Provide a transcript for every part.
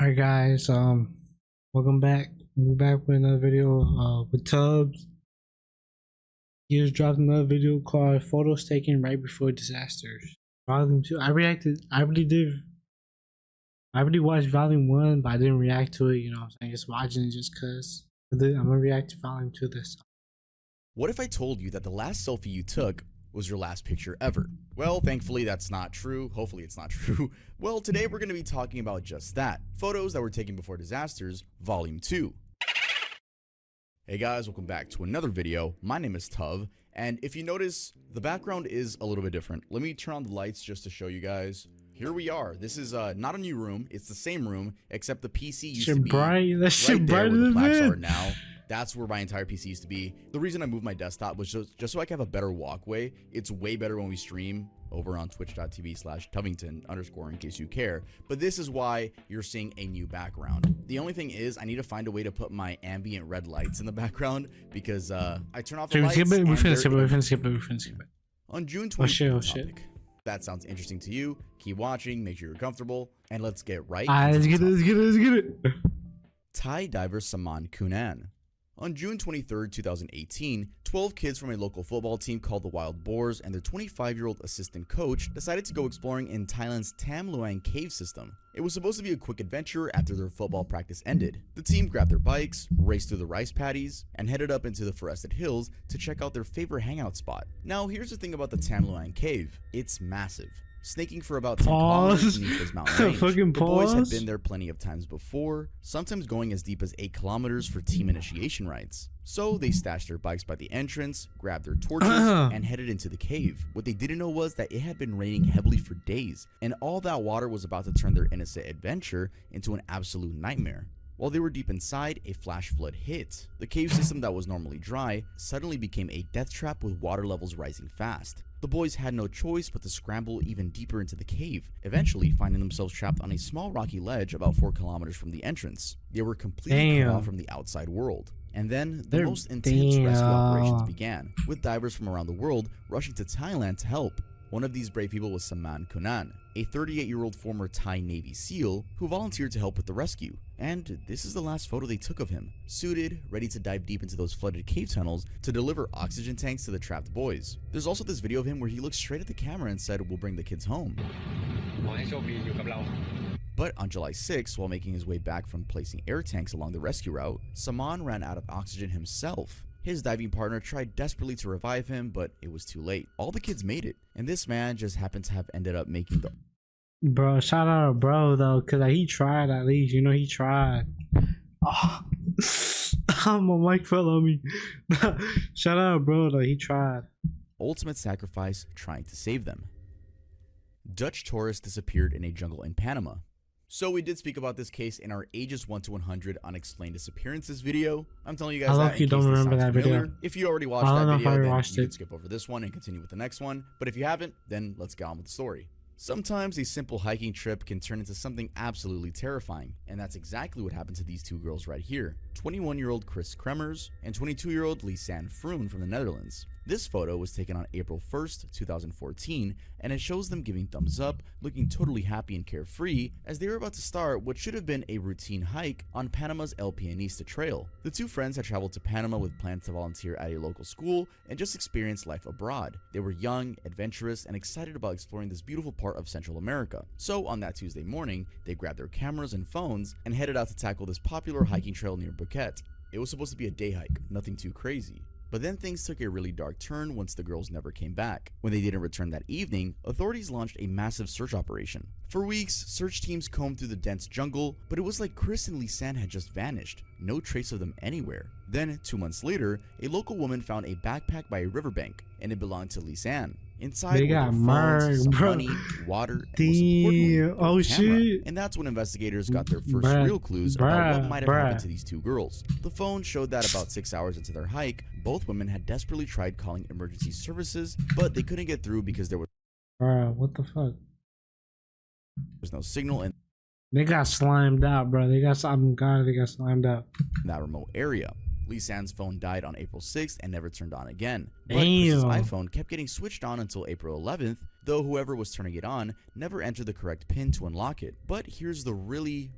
Alright guys, welcome back. We're back with another video with Tubbs. He just dropped another video called Photos Taken Right Before Disasters. Volume 2. I already watched Volume 1, but I didn't react to it, you know what I'm saying? Just watching it just cause. I'm gonna react to Volume 2 this time. What if I told you that the last selfie you took was your last picture ever? Well, thankfully that's not true. Hopefully it's not true. Well, today we're going to be talking about just that. Photos that were taken before disasters, Volume 2. Hey guys, welcome back to another video. My name is Tuv, and if you notice, the background is a little bit different. Let me turn on the lights just to show you guys. Here we are. This is not a new room. It's the same room, except the PC used to be right there where the plaques are now. That's where my entire PC used to be. The reason I moved my desktop was just so I can have a better walkway. It's way better when we stream over on twitch.tv/Tuvington_ in case you care. But this is why you're seeing a new background. The only thing is I need to find a way to put my ambient red lights in the background because I turn off the lights. We're finna skip it. On June 20th. That sounds interesting to you. Keep watching, make sure you're comfortable, and let's get right into let's get it. Thai diver Saman Kunan. On June 23, 2018, 12 kids from a local football team called the Wild Boars and their 25-year-old assistant coach decided to go exploring in Thailand's Tam Luang cave system. It was supposed to be a quick adventure after their football practice ended. The team grabbed their bikes, raced through the rice paddies, and headed up into the forested hills to check out their favorite hangout spot. Now, here's the thing about the Tam Luang cave. It's massive, snaking for about 10 kilometers beneath this mountain range. The boys had been there plenty of times before, sometimes going as deep as 8 kilometers for team initiation rites. So they stashed their bikes by the entrance, grabbed their torches, and headed into the cave. What they didn't know was that it had been raining heavily for days, and all that water was about to turn their innocent adventure into an absolute nightmare. While they were deep inside, a flash flood hit. The cave system that was normally dry suddenly became a death trap with water levels rising fast. The boys had no choice but to scramble even deeper into the cave, eventually finding themselves trapped on a small rocky ledge about 4 kilometers from the entrance. They were completely cut off from the outside world. And then the most intense rescue operations began, with divers from around the world rushing to Thailand to help. One of these brave people was Saman Kunan, a 38-year-old former Thai Navy SEAL who volunteered to help with the rescue. And this is the last photo they took of him, suited, ready to dive deep into those flooded cave tunnels to deliver oxygen tanks to the trapped boys. There's also this video of him where he looked straight at the camera and said, "We'll bring the kids home." But on July 6, while making his way back from placing air tanks along the rescue route, Saman ran out of oxygen himself. His diving partner tried desperately to revive him, but it was too late. All the kids made it, and this man just happened to have ended up making the... Bro, shout out bro though, cause he tried at least, you know, he tried. Oh, my mic fell on me. Shout out bro though, he tried. Ultimate sacrifice trying to save them. Dutch tourist disappeared in a jungle in Panama. So we did speak about this case in our ages 1 to 100 unexplained disappearances video. I'm telling you guys that in case this sounds familiar. If you already watched that video, then you can skip over this one and continue with the next one. But if you haven't, then let's get on with the story. Sometimes a simple hiking trip can turn into something absolutely terrifying, and that's exactly what happened to these two girls right here, 21-year-old Chris Kremers and 22-year-old Lisanne Froon from the Netherlands. This photo was taken on April 1st, 2014, and it shows them giving thumbs up, looking totally happy and carefree as they were about to start what should have been a routine hike on Panama's El Pianista Trail. The two friends had traveled to Panama with plans to volunteer at a local school and just experience life abroad. They were young, adventurous, and excited about exploring this beautiful part of Central America. So on that Tuesday morning, they grabbed their cameras and phones and headed out to tackle this popular hiking trail near Phuket. It was supposed to be a day hike, nothing too crazy. But then things took a really dark turn once the girls never came back. When they didn't return that evening, authorities launched a massive search operation. For weeks, search teams combed through the dense jungle, but it was like Chris and Lisanne had just vanished. No trace of them anywhere. Then, 2 months later, a local woman found a backpack by a riverbank, and it belonged to Lisanne. Inside they got phones, some money, water, and most importantly, a camera. Shit. And that's when investigators got their first real clues about what might have happened to these two girls. The phone showed that about 6 hours into their hike, both women had desperately tried calling emergency services, but they couldn't get through because there was what the fuck? No signal and they got slimed out, bro. They got slimed out in that remote area. Lisanne's phone died on April 6th and never turned on again. But Damn. Chris's iPhone kept getting switched on until April 11th, though whoever was turning it on never entered the correct pin to unlock it. But here's the really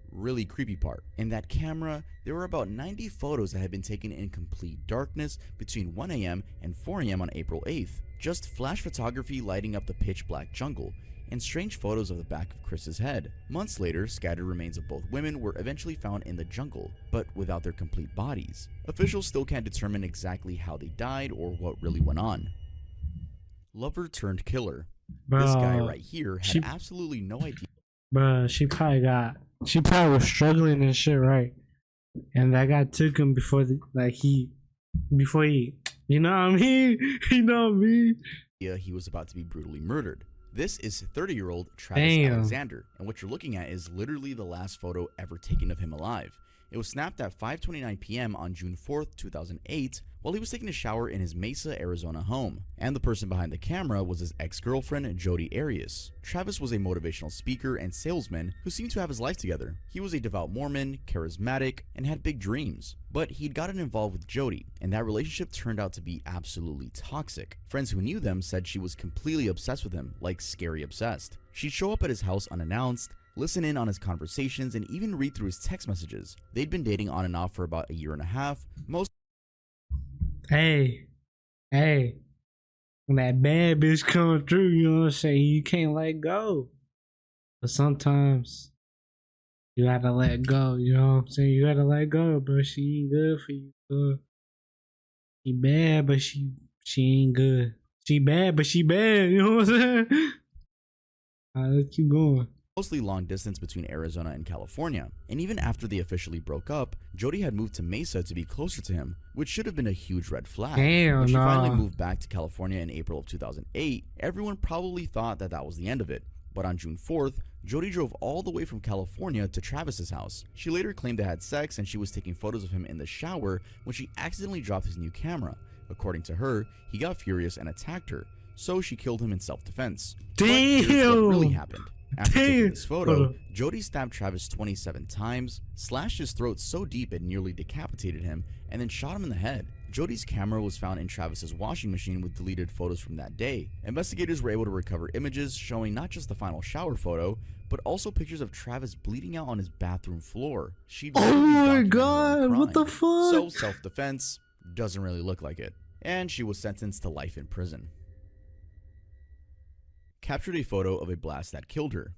creepy part. In that camera, there were about 90 photos that had been taken in complete darkness between 1 a.m. and 4 a.m. on April 8th. Just flash photography lighting up the pitch black jungle, and strange photos of the back of Chris's head. Months later, scattered remains of both women were eventually found in the jungle, but without their complete bodies. Officials still can't determine exactly how they died or what really went on. Lover turned killer. Bro, this guy right here had absolutely no idea. Bro, she probably was struggling and shit, right? And that guy took him before he, you know what I mean? You know what I mean? Yeah, he was about to be brutally murdered. This is 30-year-old Travis Alexander, and what you're looking at is literally the last photo ever taken of him alive. It was snapped at 5:29 p.m. on June 4th, 2008, while he was taking a shower in his Mesa, Arizona home. And the person behind the camera was his ex-girlfriend, Jodi Arias. Travis was a motivational speaker and salesman who seemed to have his life together. He was a devout Mormon, charismatic, and had big dreams. But he'd gotten involved with Jodi, and that relationship turned out to be absolutely toxic. Friends who knew them said she was completely obsessed with him, like scary obsessed. She'd show up at his house unannounced, listen in on his conversations, and even read through his text messages. They'd been dating on and off for about a year and a half. Hey, when that bad bitch coming through, you know what I'm saying? You can't let go. But sometimes you gotta let go, you know what I'm saying? You gotta let go, bro. She ain't good for you, bro. She bad, but she ain't good. She bad, but she bad, you know what I'm saying? Alright, let's keep going. Mostly long distance between Arizona and California, and even after they officially broke up, Jodi had moved to Mesa to be closer to him, which should have been a huge red flag. When she finally moved back to California in April of 2008, everyone probably thought that was the end of it. But on June 4th, Jodi drove all the way from California to Travis's house. She later claimed they had sex and she was taking photos of him in the shower when she accidentally dropped his new camera. According to her, he got furious and attacked her, so she killed him in self-defense. But here's what really happened. After taking this photo, Jodi stabbed Travis 27 times, slashed his throat so deep it nearly decapitated him, and then shot him in the head. Jodi's camera was found in Travis's washing machine with deleted photos from that day. Investigators were able to recover images showing not just the final shower photo, but also pictures of Travis bleeding out on his bathroom floor. Oh my god, what the fuck? So self-defense doesn't really look like it. And she was sentenced to life in prison. Captured a photo of a blast that killed her.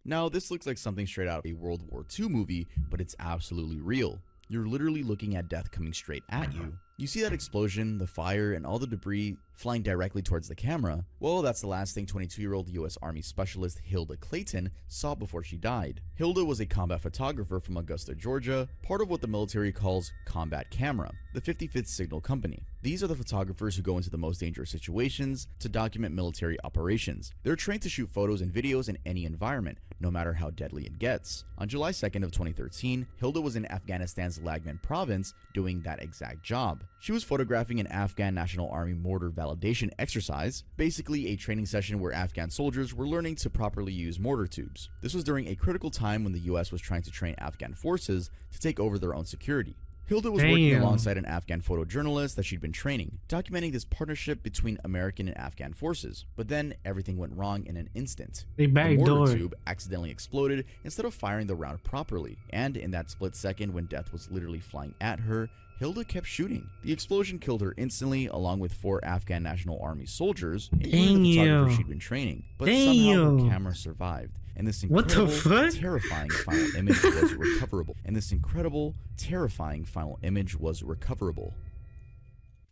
Now, this looks like something straight out of a World War II movie, but it's absolutely real. You're literally looking at death coming straight at you. You see that explosion, the fire, and all the debris flying directly towards the camera? Well, that's the last thing 22-year-old U.S. Army Specialist Hilda Clayton saw before she died. Hilda was a combat photographer from Augusta, Georgia, part of what the military calls Combat Camera, the 55th Signal Company. These are the photographers who go into the most dangerous situations to document military operations. They're trained to shoot photos and videos in any environment, no matter how deadly it gets. On July 2nd of 2013, Hilda was in Afghanistan's Lagman province doing that exact job. She was photographing an Afghan National Army mortar validation exercise, basically a training session where Afghan soldiers were learning to properly use mortar tubes. This was during a critical time when the US was trying to train Afghan forces to take over their own security. Hilda was working alongside an Afghan photojournalist that she'd been training, documenting this partnership between American and Afghan forces. But then everything went wrong in an instant. The mortar tube accidentally exploded instead of firing the round properly, and in that split second when death was literally flying at her, Hilda kept shooting. The explosion killed her instantly, along with 4 Afghan National Army soldiers, including the photographer she'd been training. But somehow her camera survived, and this incredible, terrifying final image was recoverable.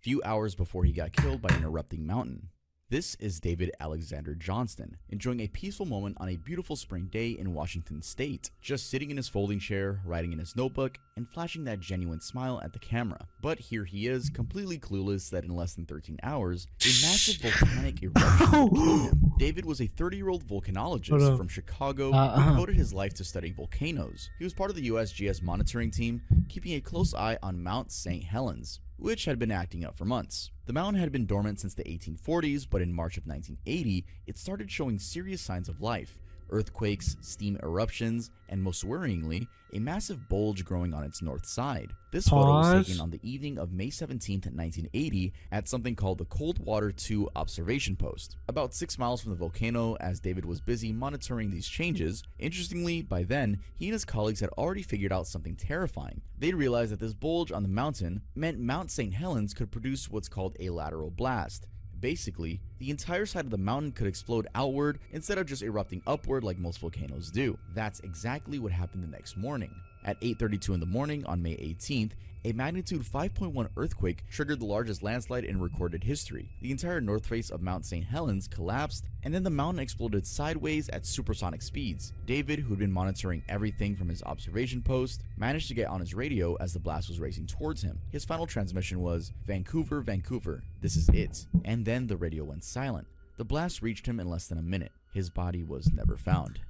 Few hours before he got killed by an erupting mountain. This is David Alexander Johnston, enjoying a peaceful moment on a beautiful spring day in Washington State, just sitting in his folding chair, writing in his notebook, and flashing that genuine smile at the camera. But here he is, completely clueless that in less than 13 hours, a massive volcanic eruption killed him. David was a 30-year-old volcanologist from Chicago who devoted his life to studying volcanoes. He was part of the USGS monitoring team, keeping a close eye on Mount St. Helens, which had been acting up for months. The mountain had been dormant since the 1840s, but in March of 1980, it started showing serious signs of life, earthquakes, steam eruptions, and most worryingly, a massive bulge growing on its north side. This photo was taken on the evening of May 17, 1980 at something called the Vol.2 observation post, about 6 miles from the volcano. As David was busy monitoring these changes, interestingly, by then, he and his colleagues had already figured out something terrifying. They realized that this bulge on the mountain meant Mount St. Helens could produce what's called a lateral blast. Basically, the entire side of the mountain could explode outward instead of just erupting upward like most volcanoes do. That's exactly what happened the next morning. At 8:32 in the morning on May 18th, a magnitude 5.1 earthquake triggered the largest landslide in recorded history. The entire north face of Mount St. Helens collapsed, and then the mountain exploded sideways at supersonic speeds. David, who'd been monitoring everything from his observation post, managed to get on his radio as the blast was racing towards him. His final transmission was, "Vancouver, Vancouver, this is it." And then the radio went silent. The blast reached him in less than a minute. His body was never found.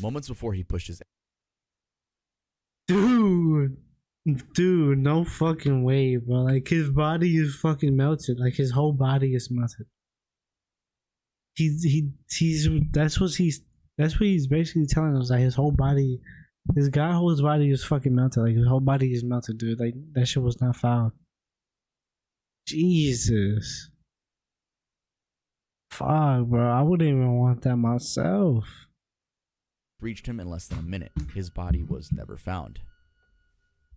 Moments before he pushed his Dude, no fucking way, bro. Like, his body is fucking melted. Like, his whole body is melted. That's what he's basically telling us. Like, his whole body, this guy whose body is fucking melted. Like, his whole body is melted, dude. Like, that shit was not found. Jesus. Fuck, bro. I wouldn't even want that myself. reached him in less than a minute. His body was never found.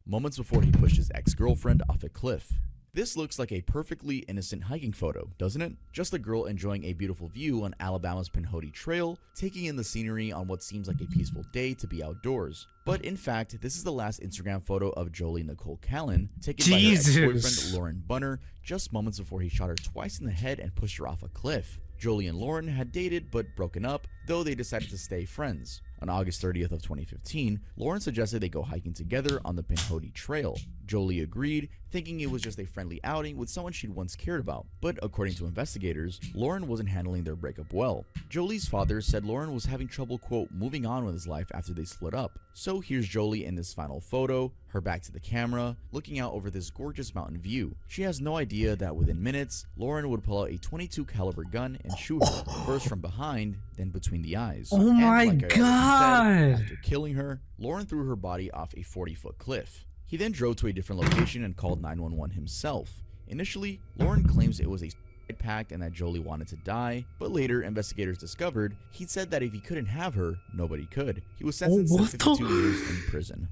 Moments before he pushed his ex-girlfriend off a cliff. This looks like a perfectly innocent hiking photo, doesn't it? Just a girl enjoying a beautiful view on Alabama's Pinhoti Trail, taking in the scenery on what seems like a peaceful day to be outdoors. But in fact, this is the last Instagram photo of Jolie Nicole Callan, taken by her ex-boyfriend Lauren Bunner, just moments before he shot her twice in the head and pushed her off a cliff. Jolie and Lauren had dated but broken up, though they decided to stay friends. On August 30th of 2015, Lauren suggested they go hiking together on the Pinhoti Trail. Jolie agreed, thinking it was just a friendly outing with someone she'd once cared about. But according to investigators, Lauren wasn't handling their breakup well. Jolie's father said Lauren was having trouble, quote, moving on with his life after they split up. So here's Jolie in this final photo, her back to the camera, looking out over this gorgeous mountain view. She has no idea that within minutes, Lauren would pull out a .22 caliber gun and shoot her, first from behind, then between the eyes. Oh my God! After killing her, Lauren threw her body off a 40-foot cliff. He then drove to a different location and called 911 himself. Initially, Lauren claims it was a suicide pact and that Jolie wanted to die, but later investigators discovered he'd said that if he couldn't have her, nobody could. He was sentenced to 52 years in prison.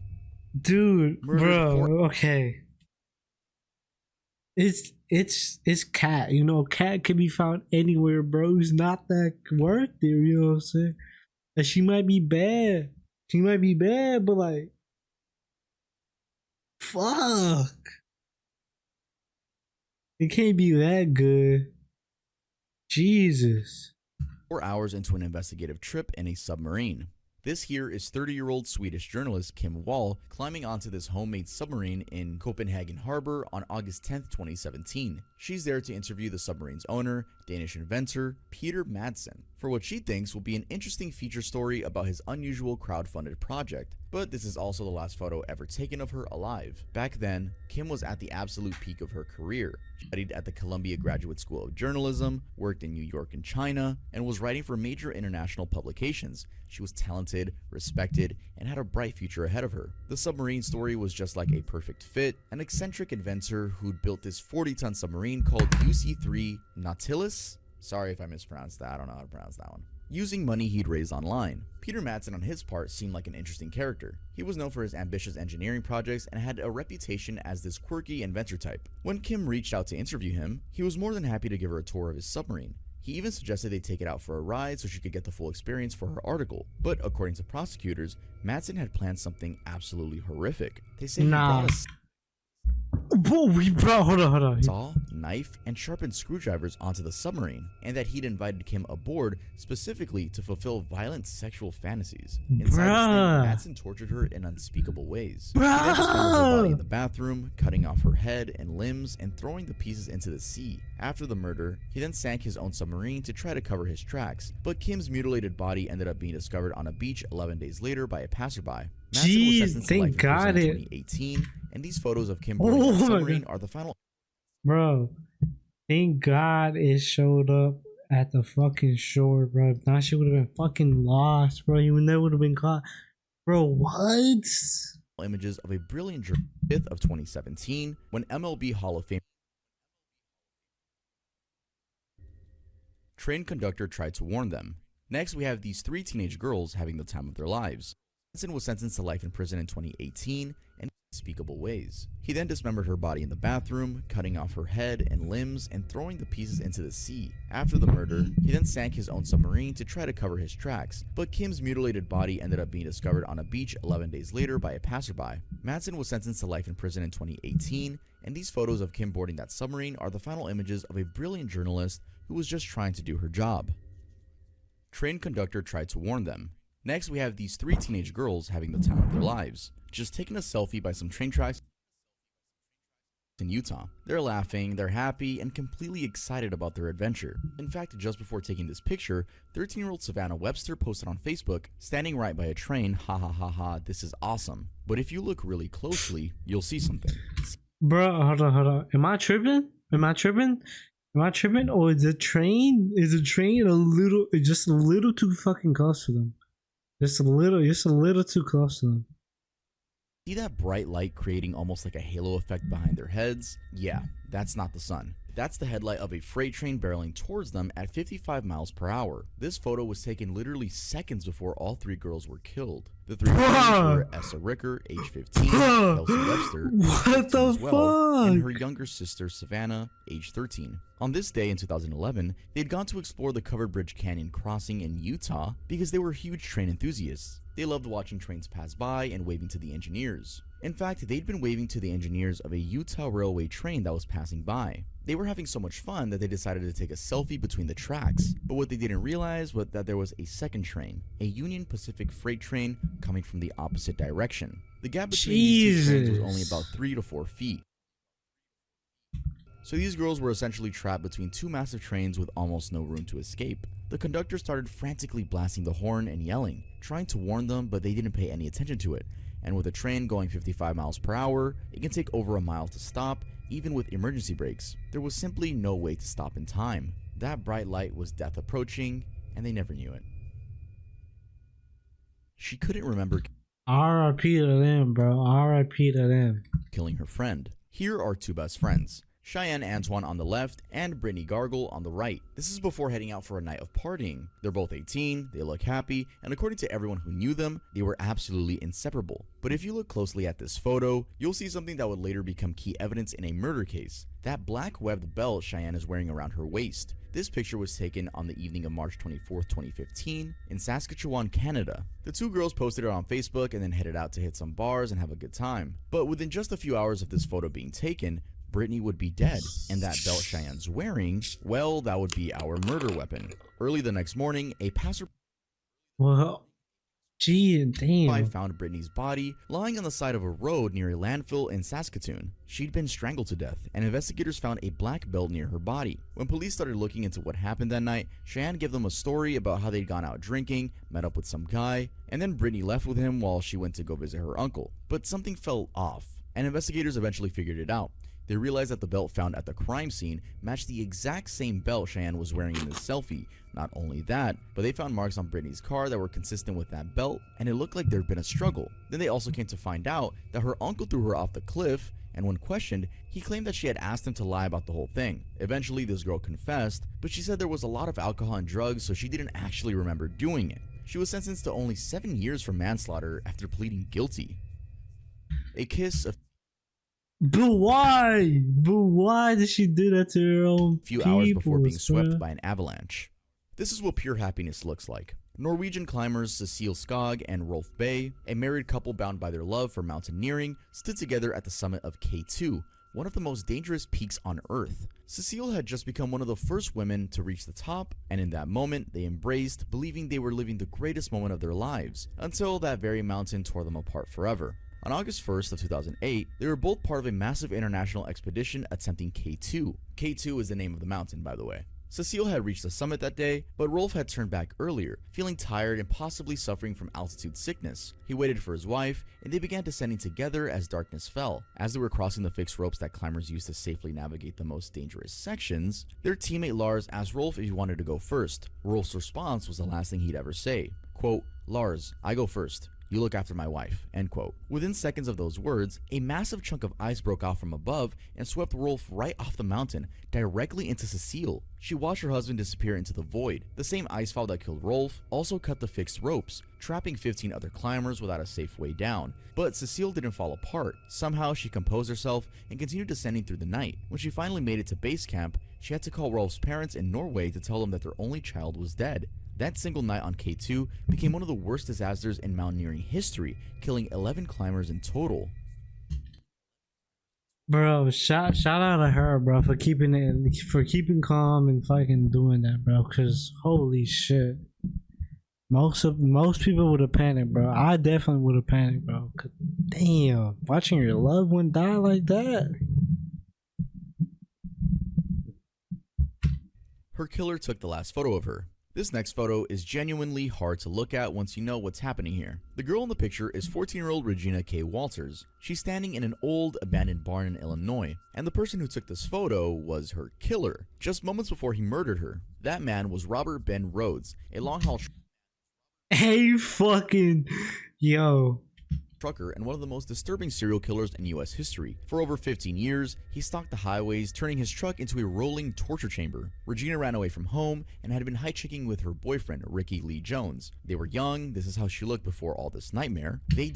Dude, bro, okay. It's Cat. You know, Cat can be found anywhere, bro. It's not that worth it, you know what I'm saying? And she might be bad. She might be bad, but like, fuck. It can't be that good. Jesus. 4 hours into an investigative trip in a submarine. This here is 30-year-old Swedish journalist Kim Wall climbing onto this homemade submarine in Copenhagen Harbor on August 10th, 2017. She's there to interview the submarine's owner, Danish inventor Peter Madsen, for what she thinks will be an interesting feature story about his unusual crowd-funded project. But this is also the last photo ever taken of her alive. Back then, Kim was at the absolute peak of her career. She studied at the Columbia Graduate School of Journalism, worked in New York and China, and was writing for major international publications. She was talented, respected, and had a bright future ahead of her. The submarine story was just like a perfect fit. An eccentric inventor who'd built this 40-ton submarine called UC-3 Nautilus. Sorry if I mispronounced that, I don't know how to pronounce that one. Using money he'd raised online. Peter Madsen on his part seemed like an interesting character. He was known for his ambitious engineering projects and had a reputation as this quirky inventor type. When Kim reached out to interview him, he was more than happy to give her a tour of his submarine. He even suggested they take it out for a ride so she could get the full experience for her article. But according to prosecutors, Madsen had planned something absolutely horrific. They say he brought a hold on. saw, knife, and sharpened screwdrivers onto the submarine, and that he'd invited Kim aboard specifically to fulfill violent sexual fantasies. Inside this thing, Madsen tortured her in unspeakable ways. He then dismembered her body in the bathroom, cutting off her head and limbs and throwing the pieces into the sea. After the murder, he then sank his own submarine to try to cover his tracks, but Kim's mutilated body ended up being discovered on a beach 11 days later by a passerby. Madsen was sentenced to life in prison in 2018, and these photos of Kim boarding the submarine are the final. Bro, thank God it showed up at the fucking shore, bro. If not, she would have been fucking lost, bro. You never would have been caught. Bro, what? Images of a brilliant journey 5th of 2017 when MLB Hall of Fame train conductor tried to warn them. Next, we have these 3 teenage girls having the time of their lives. Manson was sentenced to life in prison in 2018 in unspeakable ways. He then dismembered her body in the bathroom, cutting off her head and limbs and throwing the pieces into the sea. After the murder, he then sank his own submarine to try to cover his tracks, but Kim's mutilated body ended up being discovered on a beach 11 days later by a passerby. Manson was sentenced to life in prison in 2018, and these photos of Kim boarding that submarine are the final images of a brilliant journalist who was just trying to do her job. Train conductor tried to warn them. Next, we have these 3 teenage girls having the time of their lives, just taking a selfie by some train tracks in Utah. They're laughing, they're happy, and completely excited about their adventure. In fact, just before taking this picture, 13-year-old Savannah Webster posted on Facebook, standing right by a train, ha ha ha ha, this is awesome. But if you look really closely, you'll see something. Bro, hold on. Am I tripping? Or is the train? Just a little too fucking close to them? Just a little too close to them. See that bright light creating almost like a halo effect behind their heads? Yeah, that's not the sun. That's the headlight of a freight train barreling towards them at 55 miles per hour. This photo was taken literally seconds before all 3 girls were killed. The 3 friends were Essa Ricker, age 15, Kelsey Webster, what the fuck? and her younger sister Savannah, age 13. On this day in 2011, they had gone to explore the Covered Bridge Canyon crossing in Utah because they were huge train enthusiasts. They loved watching trains pass by and waving to the engineers. In fact, they'd been waving to the engineers of a Utah railway train that was passing by. They were having so much fun that they decided to take a selfie between the tracks, but what they didn't realize was that there was a second train, a Union Pacific freight train coming from the opposite direction. The gap between these 2 trains was only about 3 to 4 feet. So these girls were essentially trapped between 2 massive trains with almost no room to escape. The conductor started frantically blasting the horn and yelling, trying to warn them, but they didn't pay any attention to it. And with a train going 55 miles per hour, it can take over a mile to stop, even with emergency brakes. There was simply no way to stop in time. That bright light was death approaching, and they never knew it. She couldn't remember R.I.P. to them, bro. R.I.P. to them. killing her friend. Here are 2 best friends, Cheyenne Antoine on the left and Brittany Gargle on the right. This is before heading out for a night of partying. They're both 18, they look happy, and according to everyone who knew them, they were absolutely inseparable. But if you look closely at this photo, you'll see something that would later become key evidence in a murder case. That black webbed belt Cheyenne is wearing around her waist. This picture was taken on the evening of March 24, 2015 in Saskatchewan, Canada. The 2 girls posted it on Facebook and then headed out to hit some bars and have a good time. But within just a few hours of this photo being taken, Brittany would be dead, and that belt Cheyenne's wearing, well, that would be our murder weapon. Early the next morning, a passerby found Brittany's body lying on the side of a road near a landfill in Saskatoon. She'd been strangled to death, and investigators found a black belt near her body. When police started looking into what happened that night, Cheyenne gave them a story about how they'd gone out drinking, met up with some guy, and then Brittany left with him while she went to go visit her uncle. But something felt off, and investigators eventually figured it out. They realized that the belt found at the crime scene matched the exact same belt Cheyenne was wearing in this selfie. Not only that, but they found marks on Brittany's car that were consistent with that belt, and it looked like there'd been a struggle. Then they also came to find out that her uncle threw her off the cliff, and when questioned, he claimed that she had asked him to lie about the whole thing. Eventually, this girl confessed, but she said there was a lot of alcohol and drugs, so she didn't actually remember doing it. She was sentenced to only 7 years for manslaughter after pleading guilty. A kiss of But why? Did she do that to her own few hours before being swept bro? by an avalanche. This is what pure happiness looks like. Norwegian climbers Cecile Skog and Rolf Bay, a married couple bound by their love for mountaineering, stood together at the summit of K2, one of the most dangerous peaks on Earth. Cecile had just become one of the first women to reach the top, and in that moment, they embraced, believing they were living the greatest moment of their lives, until that very mountain tore them apart forever. On August 1st of 2008, they were both part of a massive international expedition attempting K2. K2 is the name of the mountain, by the way. Cecile had reached the summit that day, but Rolf had turned back earlier, feeling tired and possibly suffering from altitude sickness. He waited for his wife, and they began descending together as darkness fell. As they were crossing the fixed ropes that climbers use to safely navigate the most dangerous sections, their teammate Lars asked Rolf if he wanted to go first. Rolf's response was the last thing he'd ever say. Quote, "Lars, I go first. You look after my wife," end quote. Within seconds of those words, a massive chunk of ice broke off from above and swept Rolf right off the mountain, directly into Cecile. She watched her husband disappear into the void. The same icefall that killed Rolf also cut the fixed ropes, trapping 15 other climbers without a safe way down. But Cecile didn't fall apart. Somehow she composed herself and continued descending through the night. When she finally made it to base camp, she had to call Rolf's parents in Norway to tell them that their only child was dead. That single night on K2 became one of the worst disasters in mountaineering history, killing 11 climbers in total. Bro, shout out to her, bro, for keeping calm and fucking doing that, bro. Cause holy shit, most people would have panicked, bro. I definitely would have panicked, bro. 'Cause damn, watching your loved one die like that. Her killer took the last photo of her. This next photo is genuinely hard to look at once you know what's happening here. The girl in the picture is 14-year-old Regina K. Walters. She's standing in an old, abandoned barn in Illinois, and the person who took this photo was her killer, just moments before he murdered her. That man was Robert Ben Rhodes, a long-haul Hey, fucking yo. trucker and one of the most disturbing serial killers in US history. For over 15 years, he stalked the highways, turning his truck into a rolling torture chamber. Regina ran away from home and had been hitchhiking with her boyfriend, Ricky Lee Jones. They were young, this is how she looked before all this nightmare. They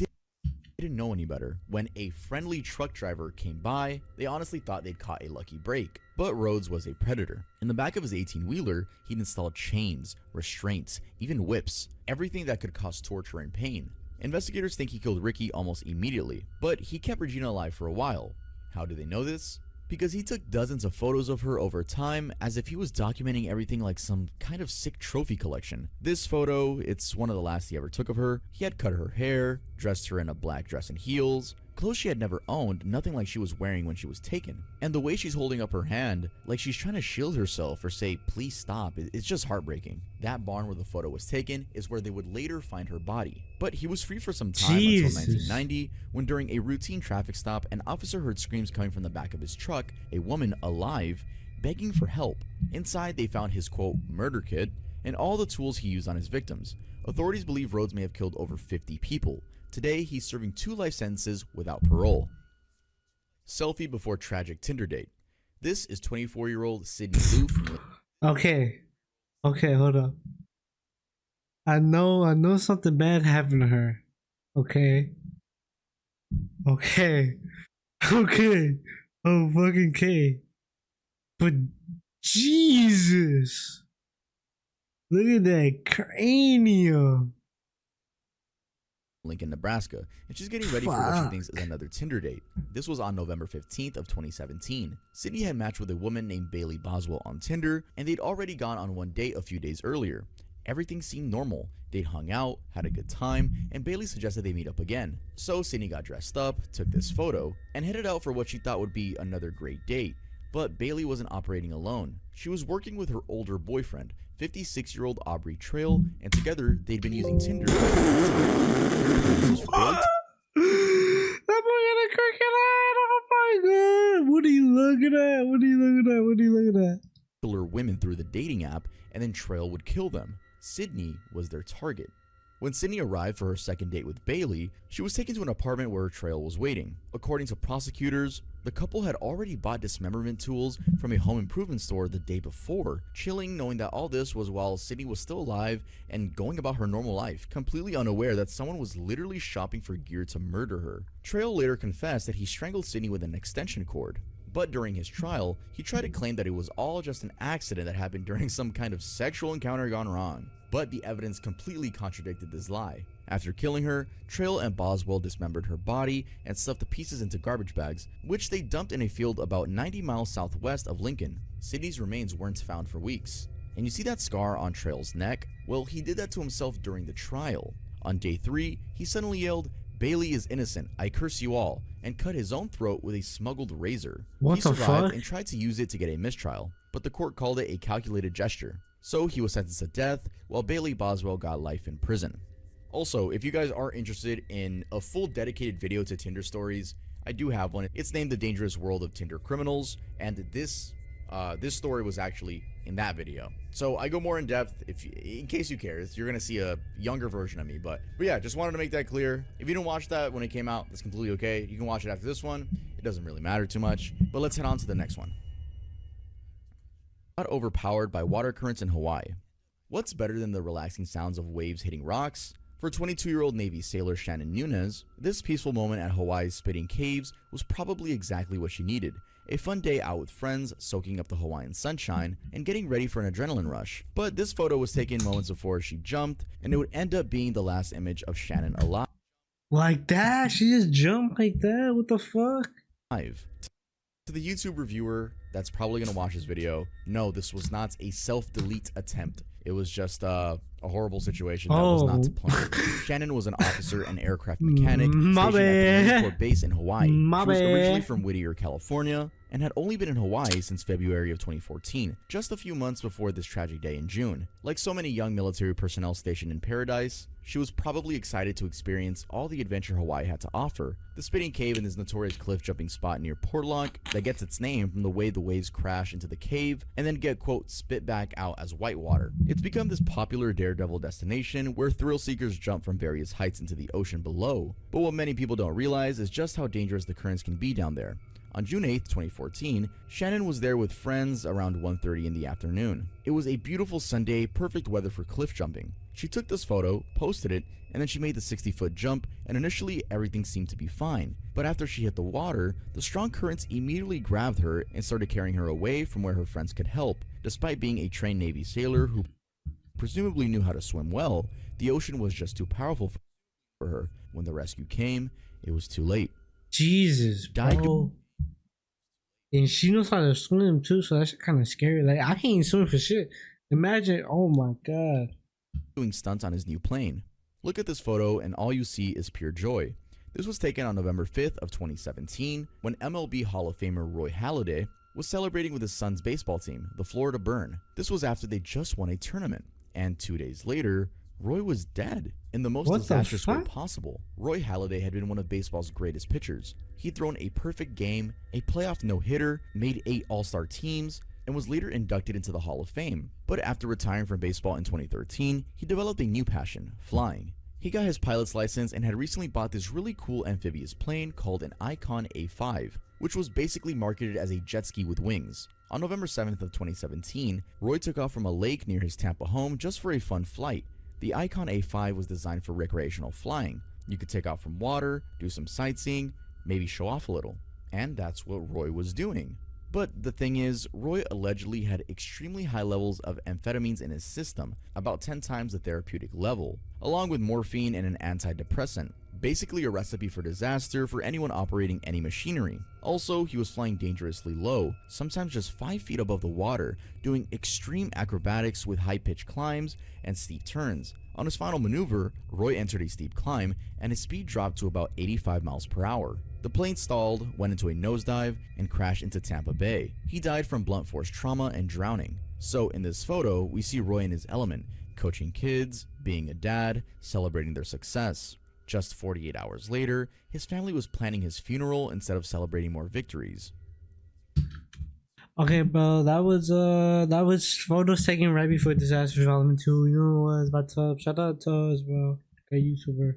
didn't know any better. When a friendly truck driver came by, they honestly thought they'd caught a lucky break. But Rhodes was a predator. In the back of his 18-wheeler, he'd installed chains, restraints, even whips, everything that could cause torture and pain. Investigators think he killed Ricky almost immediately, but he kept Regina alive for a while. How do they know this? Because he took dozens of photos of her over time, as if he was documenting everything like some kind of sick trophy collection. This photo, it's one of the last he ever took of her. He had cut her hair, dressed her in a black dress and heels, clothes she had never owned, nothing like she was wearing when she was taken. And the way she's holding up her hand, like she's trying to shield herself or say, "Please stop," it's just heartbreaking. That barn where the photo was taken is where they would later find her body. But he was free for some time until 1990, when during a routine traffic stop, an officer heard screams coming from the back of his truck, a woman alive, begging for help. Inside, they found his quote, "murder kit," and all the tools he used on his victims. Authorities believe Rhodes may have killed over 50 people. Today, he's serving 2 life sentences without parole. Selfie before tragic Tinder date. This is 24-year-old Sydney Lou from... Okay, hold up. I know something bad happened to her. Okay. Oh, fucking K. But Jesus, look at that cranium. Lincoln, Nebraska, and she's getting ready for what she thinks is another Tinder date. This was on November 15th of 2017. Sydney had matched with a woman named Bailey Boswell on Tinder, and they'd already gone on one date a few days earlier. Everything seemed normal. They'd hung out, had a good time, and Bailey suggested they meet up again. So Sydney got dressed up, took this photo, and headed out for what she thought would be another great date. But Bailey wasn't operating alone. She was working with her older boyfriend, 56-year-old Aubrey Trail, and together they'd been using Tinder. That boy got a crooked eye. Oh my god. What are you looking at? Lure women through the dating app, and then Trail would kill them. Sydney was their target. When Sydney arrived for her second date with Bailey, she was taken to an apartment where Trail was waiting. According to prosecutors, the couple had already bought dismemberment tools from a home improvement store the day before, chilling knowing that all this was while Sydney was still alive and going about her normal life, completely unaware that someone was literally shopping for gear to murder her. Trail later confessed that he strangled Sydney with an extension cord. But during his trial, he tried to claim that it was all just an accident that happened during some kind of sexual encounter gone wrong. But the evidence completely contradicted this lie. After killing her, Trail and Boswell dismembered her body and stuffed the pieces into garbage bags, which they dumped in a field about 90 miles southwest of Lincoln. Sydney's remains weren't found for weeks. And you see that scar on Trail's neck? Well, he did that to himself during the trial. On day 3, he suddenly yelled, "Bailey is innocent, I curse you all," and cut his own throat with a smuggled razor. What He the survived fuck? and tried to use it to get a mistrial, but the court called it a calculated gesture. So he was sentenced to death, while Bailey Boswell got life in prison. Also, if you guys are interested in a full dedicated video to Tinder stories, I do have one. It's named The Dangerous World of Tinder Criminals, and this story was actually in that video. So I go more in depth in case you care. You're gonna see a younger version of me, but yeah, just wanted to make that clear. If you didn't watch that when it came out, that's completely okay. You can watch it after this one. It doesn't really matter too much, but let's head on to the next one. Got overpowered by water currents in Hawaii. What's better than the relaxing sounds of waves hitting rocks? For 22-year-old Navy sailor Shannon Nunez, this peaceful moment at Hawaii's Spitting Caves was probably exactly what she needed. A fun day out with friends, soaking up the Hawaiian sunshine, and getting ready for an adrenaline rush. But this photo was taken moments before she jumped, and it would end up being the last image of Shannon alive. Like that? She just jumped like that? What the fuck? To the YouTube reviewer that's probably going to watch this video, no, this was not a self-delete attempt. It was just a horrible situation that was not to plan. Shannon was an officer and aircraft mechanic stationed at the Marine Corps base in Hawaii. She was originally from Whittier, California, and had only been in Hawaii since February of 2014, just a few months before this tragic day in June. Like so many young military personnel stationed in paradise, she was probably excited to experience all the adventure Hawaii had to offer. The Spitting Cave is this notorious cliff jumping spot near Portlock that gets its name from the way the waves crash into the cave and then get, quote, spit back out as whitewater. It's become this popular daredevil destination where thrill seekers jump from various heights into the ocean below. But what many people don't realize is just how dangerous the currents can be down there. On June 8, 2014, Shannon was there with friends around 1:30 in the afternoon. It was a beautiful Sunday, perfect weather for cliff jumping. She took this photo, posted it, and then she made the 60-foot jump, and initially everything seemed to be fine. But after she hit the water, the strong currents immediately grabbed her and started carrying her away from where her friends could help. Despite being a trained Navy sailor who presumably knew how to swim well, the ocean was just too powerful for her. When the rescue came, it was too late. Jesus, bro. And she knows how to swim too, so that's kind of scary. Like, I can't even swim for shit. Imagine, oh my god. Doing stunts on his new plane. Look at this photo and all you see is pure joy. This was taken on November 5th of 2017 when MLB Hall of Famer Roy Halladay was celebrating with his son's baseball team, the Florida Burn. This was after they just won a tournament, and 2 days later, Roy was dead in the most disastrous way possible. Roy Halladay had been one of baseball's greatest pitchers. He'd thrown a perfect game, a playoff no-hitter, made 8 All-Star teams, and was later inducted into the Hall of Fame. But after retiring from baseball in 2013, he developed a new passion, flying. He got his pilot's license and had recently bought this really cool amphibious plane called an Icon A5, which was basically marketed as a jet ski with wings. On November 7th of 2017, Roy took off from a lake near his Tampa home just for a fun flight. The Icon A5 was designed for recreational flying. You could take off from water, do some sightseeing, maybe show off a little. And that's what Roy was doing. But the thing is, Roy allegedly had extremely high levels of amphetamines in his system, about 10 times the therapeutic level, along with morphine and an antidepressant. Basically a recipe for disaster for anyone operating any machinery. Also, he was flying dangerously low, sometimes just 5 feet above the water, doing extreme acrobatics with high-pitched climbs and steep turns. On his final maneuver, Roy entered a steep climb and his speed dropped to about 85 miles per hour. The plane stalled, went into a nosedive, and crashed into Tampa Bay. He died from blunt force trauma and drowning. So in this photo, we see Roy in his element, coaching kids, being a dad, celebrating their success. Just 48 hours later, his family was planning his funeral instead of celebrating more victories. Okay, bro, that was photos taken right before disaster Vol.2. You know what? It's about Tubbs. Shout out Tubbs, bro. Great YouTuber.